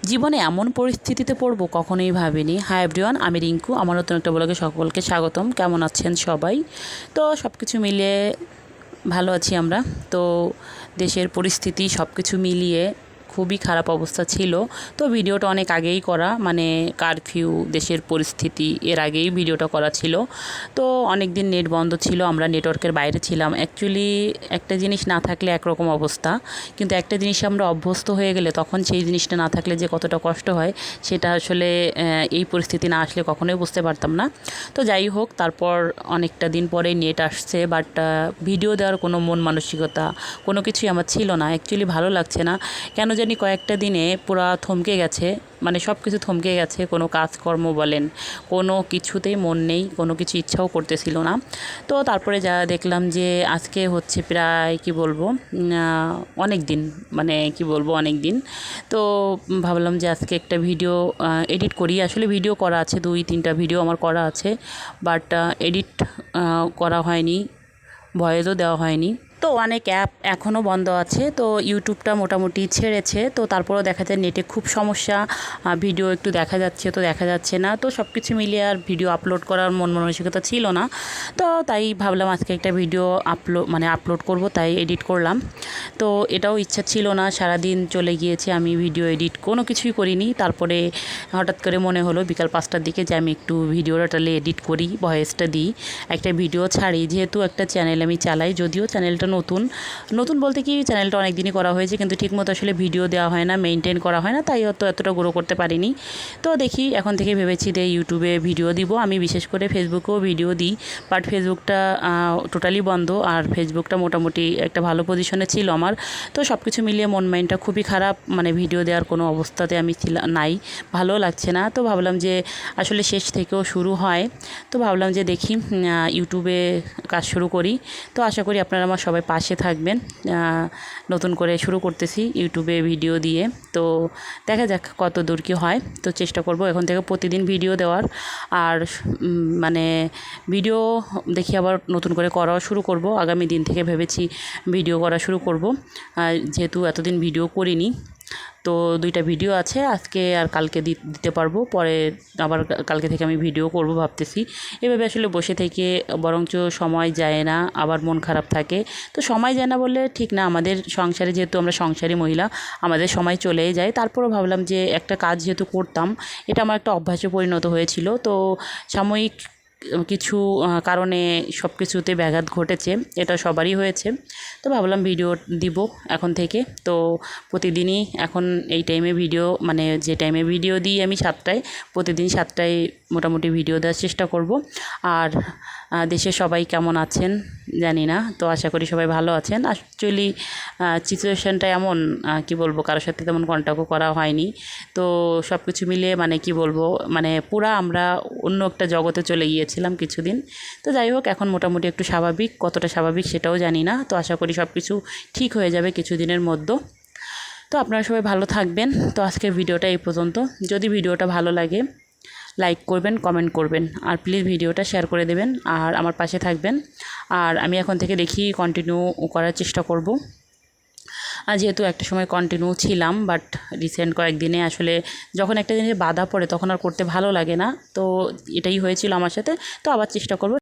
জীবনে এমন পরিস্থিতিতে পড়ব কখনোই ভাবিনি। হাই এভরিওয়ান, আমি রিঙ্কু। আমার নতুন একটা ব্লগে সকলকে স্বাগতম। কেমন আছেন সবাই? তো সব কিছু মিলিয়ে ভালো আছি আমরা। তো দেশের পরিস্থিতি সব কিছু মিলিয়ে খুবই খারাপ অবস্থা ছিল। তো ভিডিওটা অনেক আগেই করা, মানে কারফিউ, দেশের পরিস্থিতি, এর আগেই ভিডিওটা করা ছিল। তো অনেক দিন নেট বন্ধ ছিল, আমরা নেটওয়ার্কের বাইরে ছিলাম। অ্যাকচুয়ালি একটা জিনিস না থাকলে একরকম অবস্থা, কিন্তু একটা জিনিস আমরা অভ্যস্ত হয়ে গেলে তখন সেই জিনিসটা না থাকলে যে কতটা কষ্ট হয় সেটা আসলে এই পরিস্থিতি না আসলে কখনোই বুঝতে পারতাম না। তো যাই হোক, তারপর অনেকটা দিন পরে নেট আসছে, বাট ভিডিও দেওয়ার কোনো মন মানসিকতা কোনো কিছুই আমার ছিল না। অ্যাকচুয়ালি ভালো লাগছে না কেন জানি, কয়েকটা দিনে পুরা থমকে গেছে, মানে সব কিছু থমকে গেছে। কোনো কাজকর্ম বলেন, কোনো কিছুতেই মন নেই, কোনো কিছু ইচ্ছাও করতেছিল না। তো তারপরে যা দেখলাম যে আজকে হচ্ছে প্রায় কি বলবো, অনেক দিন, মানে কি বলবো অনেক দিন। তো ভাবলাম যে আজকে একটা ভিডিও এডিট করি। আসলে ভিডিও করা আছে, 2-3টা ভিডিও আমার করা আছে, বাট এডিট করা হয়নি, ভয়েসও দেওয়া হয়নি। তো অনেক অ্যাপ এখনও বন্ধ আছে। তো ইউটিউবটা মোটামুটি ছেড়েছে। তো তারপরেও দেখা যায় নেটে খুব সমস্যা, ভিডিও একটু দেখা যাচ্ছে তো দেখা যাচ্ছে না। তো সব কিছু মিলিয়ে আর ভিডিও আপলোড করার মন মানসিকতা ছিল না। তো তাই ভাবলাম আজকে একটা ভিডিও আপলোড করব, তাই এডিট করলাম। তো এটাও ইচ্ছা ছিল না, সারাদিন চলে গিয়েছে, আমি ভিডিও এডিট কোনো কিছুই করিনি। তারপরে হঠাৎ করে মনে হলো বিকাল 5টার দিকে যে আমি একটু ভিডিওটা তাহলে এডিট করি, ভয়েসটা দিই, একটা ভিডিও ছাড়ি। যেহেতু একটা চ্যানেল আমি চালাই, যদিও চ্যানেলটা নতুন নতুন বলতে কি, চ্যানেলটা অনেক দিনই করা হয়েছে, কিন্তু ঠিকমতো আসলে ভিডিও দেওয়া হয় না, মেনটেন করা হয় না, তাই হয়তো এতটা গ্রো করতে পারিনি। তো দেখি, এখন থেকে ভেবেছি যে ইউটিউবে ভিডিও দিব। আমি বিশেষ করে ফেসবুকেও ভিডিও দিই, বাট ফেসবুকটা টোটালি বন্ধ। আর ফেসবুকটা মোটামুটি একটা ভালো পজিশনে ছিল আমার। তো সব কিছু মিলিয়ে মন মাইন্ডটা খুবই খারাপ, মানে ভিডিও দেওয়ার কোনো অবস্থাতে আমি নাই, ভালো লাগছে না। তো ভাবলাম যে আসলে শেষ থেকেও শুরু হয়। তো ভাবলাম যে দেখি ইউটিউবে কাজ শুরু করি। তো আশা করি আপনারা আমার সবাই পাশে থাকবেন। নতুন করে শুরু করতেছি ইউটিউবে ভিডিও দিয়ে। তো দেখা যাক কত দূর কী হয়। তো চেষ্টা করব এখন থেকে প্রতিদিন ভিডিও দেওয়ার। আর মানে ভিডিও দেখি আবার নতুন করে করাও শুরু করব। আগামী দিন থেকে ভেবেছি ভিডিও করা শুরু করব, যেহেতু এতদিন ভিডিও করিনি। তো 2টা ভিডিও আছে, আজকে আর কালকে দিতে পারবো। পরে আবার কালকে থেকে আমি ভিডিও করব ভাবতেছি। এভাবে আসলে বসে থেকে বরঞ্চ সময় যায় না, আবার মন খারাপ থাকে। তো সময় যায় না বললে ঠিক না, আমাদের সংসারে, যেহেতু আমরা সংসারী মহিলা, আমাদের সময় চলেই যায়। তারপরও ভাবলাম যে একটা কাজ যেহেতু করতাম, এটা আমার একটা অভ্যাসে পরিণত হয়েছিল। তো সাময়িক কিছু কারণে সব কিছুতে ব্যাঘাত ঘটেছে, এটা সবারই হয়েছে। তো ভাবলাম ভিডিও দিব এখন থেকে। তো প্রতিদিনই এখন এই টাইমে ভিডিও, মানে যে টাইমে ভিডিও দিই আমি 7টায়, প্রতিদিন 7টায় মোটামুটি ভিডিও দেওয়ার চেষ্টা করব। আর দেশে সবাই কেমন আছেন জানি না, তো আশা করি সবাই ভালো আছেন। অ্যাকচুয়ালি সিচুয়েশানটা এমন, কি বলবো, কারোর সাথে তেমন কন্ট্যাক্টও করা হয়নি। তো সব কিছু মিলিয়ে মানে কি বলবো, মানে পুরা আমরা অন্য একটা জগতে চলে গিয়েছিলাম কিছুদিন। তো যাই হোক, এখন মোটামুটি একটু স্বাভাবিক, কতটা স্বাভাবিক সেটাও জানি না। তো আশা করি সব কিছু ঠিক হয়ে যাবে কিছুদিনের মধ্যে। তো আপনারা সবাই ভালো থাকবেন। তো আজকের ভিডিওটা এই পর্যন্ত। যদি ভিডিওটা ভালো লাগে লাইক করবেন, কমেন্ট করবেন, আর প্লিজ ভিডিওটা শেয়ার করে দেবেন, আর আমার পাশে থাকবেন। আর আমি এখন থেকে দেখি কন্টিনিউ করার চেষ্টা করব। যেহেতু একটা সময় কন্টিনিউ ছিলাম, বাট রিসেন্ট কয়েকদিনে আসলে যখন একটা জিনিসে বাধা পড়ে তখন আর করতে ভালো লাগে না। তো এটাই হয়েছিল আমার সাথে। তো আবার চেষ্টা করব।